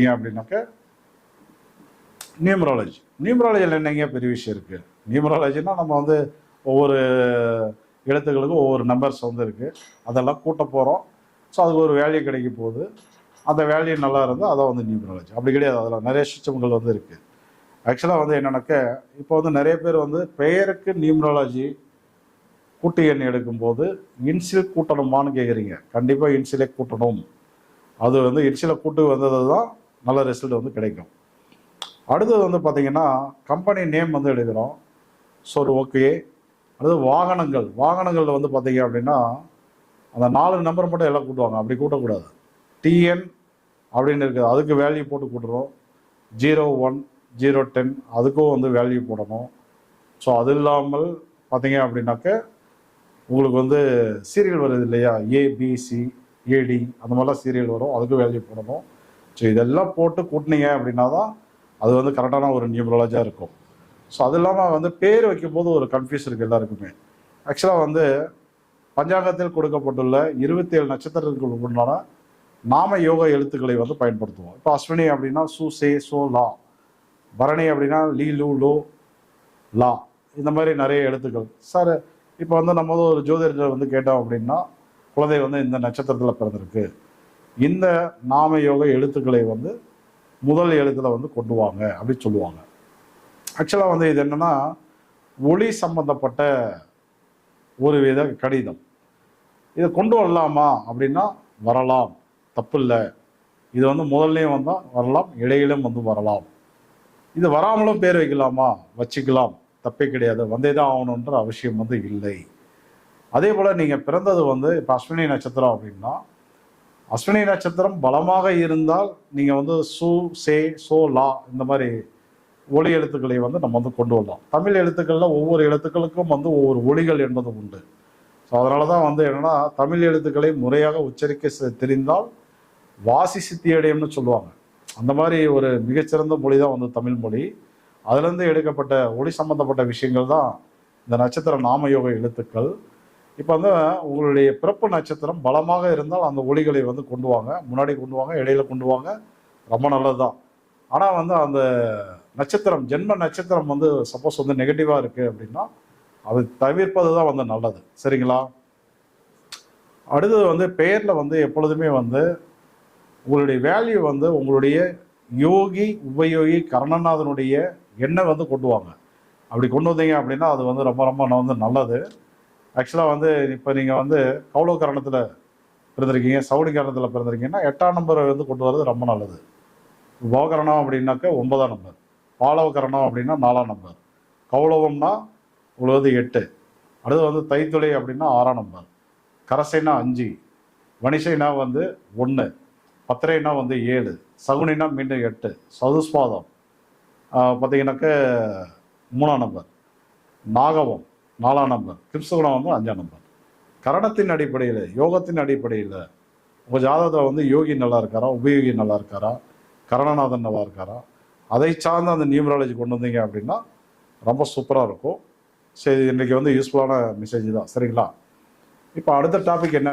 பார்த்தீங்க அப்படின்னாக்க நியூமராலஜி. நியூமராலஜியில் என்னங்க பெரிய விஷயம் இருக்குது? நியூமராலஜினா நம்ம வந்து ஒவ்வொரு எழுத்துக்களுக்கும் ஒவ்வொரு நம்பர்ஸ் வந்து இருக்குது, அதெல்லாம் கூட்ட போகிறோம். ஸோ அதுக்கு ஒரு வேல்யூ கிடைக்க போகுது. அந்த வேல்யூ நல்லா இருந்தால் அதான் வந்து நியூமராலஜி. அப்படி கிடையாது, அதில் நிறைய சிஸ்டம்கள் வந்து இருக்குது. ஆக்சுவலாக வந்து என்னன்னாக்க, இப்போ வந்து நிறைய பேர் வந்து பெயருக்கு நியூமராலஜி கூட்டு எண் எடுக்கும்போது இன்சில் கூட்டணுமான்னு கேட்குறீங்க. கண்டிப்பாக இன்சிலே கூட்டணும். அது வந்து இன்சில கூட்டு வந்தது தான் நல்ல ரிசல்ட் வந்து கிடைக்கும். அடுத்தது வந்து பார்த்தீங்கன்னா கம்பெனி நேம் வந்து எடுக்கிறோம். So okay. அடுத்து வாகனங்கள் வந்து பார்த்தீங்க அப்படின்னா அந்த 4 நம்பர் மட்டும் எல்லாம் கூட்டுவாங்க. அப்படி கூட்டக்கூடாது. டிஎன் அப்படின்னு இருக்குது, அதுக்கு வேல்யூ போட்டு கூட்டுறோம். 01, 010 அதுக்கும் வந்து வேல்யூ போடணும். ஸோ அது இல்லாமல் பார்த்தீங்க அப்படின்னாக்க உங்களுக்கு வந்து சீரியல் வருது இல்லையா, ஏபிசி ஏடி அந்த மாதிரிலாம் சீரியல் வரும், அதுக்கு வேல்யூ போடணும். ஸோ இதெல்லாம் போட்டு கூட்டினீங்க அப்படின்னா தான் அது வந்து கரெக்டான ஒரு நியூமராலஜியாக இருக்கும். ஸோ அது இல்லாமல் வந்து பேர் வைக்கும்போது ஒரு கன்ஃபியூஸ் இருக்குது எல்லாருக்குமே. ஆக்சுவலாக வந்து பஞ்சாங்கத்தில் கொடுக்கப்பட்டுள்ள 27 நட்சத்திரங்களுக்கு உண்டான நாம யோக எழுத்துக்களை வந்து பயன்படுத்துவோம். இப்போ அஸ்வினி அப்படின்னா சு சே சோ லா, பரணி அப்படின்னா லீ லூ லோ லா, இந்த மாதிரி நிறைய எழுத்துக்கள். சார் இப்போ வந்து நம்ம வந்து ஒரு ஜோதிடர் வந்து கேட்டோம் அப்படின்னா, குழந்தை வந்து இந்த நட்சத்திரத்தில் பிறந்திருக்கு, இந்த நாம யோக எழுத்துக்களை வந்து முதல் எழுத்துல வந்து கொண்டு வாங்க அப்படின்னு சொல்லுவாங்க. ஆக்சுவலாக வந்து இது என்னன்னா ஒளி சம்பந்தப்பட்ட ஒரு வித கடிதம். இதை கொண்டு வரலாமா அப்படின்னா வரலாம், தப்பு இல்லை. இது வந்து முதல்லையும் வந்தால் வரலாம், இடையிலும் வந்து வரலாம். இது வராமலும் பேர் வைக்கலாமா, வச்சுக்கலாம், தப்பே கிடையாது. வந்தே தான் ஆகணுன்ற அவசியம் வந்து இல்லை. அதே போல் நீங்கள் பிறந்தது வந்து இப்போ அஸ்வினி நட்சத்திரம் அப்படின்னா, அஸ்வினி நட்சத்திரம் பலமாக இருந்தால் நீங்கள் வந்து சு சே சோ லா இந்த மாதிரி ஒளி எழுத்துக்களை வந்து நம்ம வந்து கொண்டு வரலாம். தமிழ் எழுத்துக்களில் ஒவ்வொரு எழுத்துக்களுக்கும் வந்து ஒவ்வொரு ஒளிகள் என்பது உண்டு. ஸோ அதனால தான் வந்து என்னென்னா தமிழ் எழுத்துக்களை முறையாக உச்சரிக்க தெரிந்தால் வாசி சித்தியடையும்னு சொல்லுவாங்க. அந்த மாதிரி ஒரு மிகச்சிறந்த மொழி தான் வந்து தமிழ் மொழி. அதுலேருந்து எடுக்கப்பட்ட ஒளி சம்பந்தப்பட்ட விஷயங்கள் தான் இந்த நட்சத்திர நாமயோக எழுத்துக்கள். இப்போ வந்து உங்களுடைய பிறப்பு நட்சத்திரம் பலமாக இருந்தால் அந்த ஒளிகளை வந்து கொண்டு வாங்க, முன்னாடி கொண்டு வாங்க, இடையில கொண்டு வாங்க, ரொம்ப நல்லது தான். ஆனால் வந்து அந்த நட்சத்திரம் ஜென்ம நட்சத்திரம் வந்து சப்போஸ் வந்து நெகட்டிவாக இருக்குது அப்படின்னா அது தவிர்ப்பது தான் வந்து நல்லது. சரிங்களா? அடுத்தது வந்து பெயரில் வந்து எப்பொழுதுமே வந்து உங்களுடைய வேல்யூ வந்து உங்களுடைய யோகி உபயோகி கர்ணநாதனுடைய எண்ணெய் வந்து கொண்டு வாங்க. அப்படி கொண்டு வந்தீங்க அப்படின்னா அது வந்து ரொம்ப ரொம்ப வந்து நல்லது. ஆக்சுவலாக வந்து இப்போ நீங்கள் வந்து கௌளவ கரணத்தில் பிறந்திருக்கீங்க, சவுடி கரணத்தில் பிறந்திருக்கீங்கன்னா 8ஆம் நம்பரை வந்து கொண்டு வரது ரொம்ப நல்லது. உபகரணம் அப்படின்னாக்க 9ஆம் நம்பர், பாலவ கரணம் அப்படின்னா 4ஆம் நம்பர், கௌளவம்னா உங்களுக்கு வந்து 8, அடுத்து வந்து தைத்துளை அப்படின்னா 6ஆம் நம்பர், கரசைனா 5, வணிசைனா வந்து 1, பத்திரைனா வந்து 7, சகுனினா மீண்டும் 8, சதுஸ்பாதம் பார்த்தீங்கன்னாக்க 3ஆம் நம்பர், நாகவம் 4ஆம் நம்பர், கிருப்சகுணம் வந்து 5ஆம் நம்பர். கரணத்தின் அடிப்படையில் யோகத்தின் அடிப்படையில் உங்கள் ஜாதகத்தில் வந்து யோகி நல்லா இருக்காரா, உபயோகி நல்லா இருக்காரா, கரணநாதன் நல்லா இருக்காரா, அதை சார்ந்த அந்த நியூமராலஜி கொண்டு வந்தீங்க அப்படின்னா ரொம்ப சூப்பராக இருக்கும். சரி, இன்றைக்கி வந்து யூஸ்ஃபுல்லான மெசேஜ் தான். சரிங்களா? இப்போ அடுத்த டாபிக் என்ன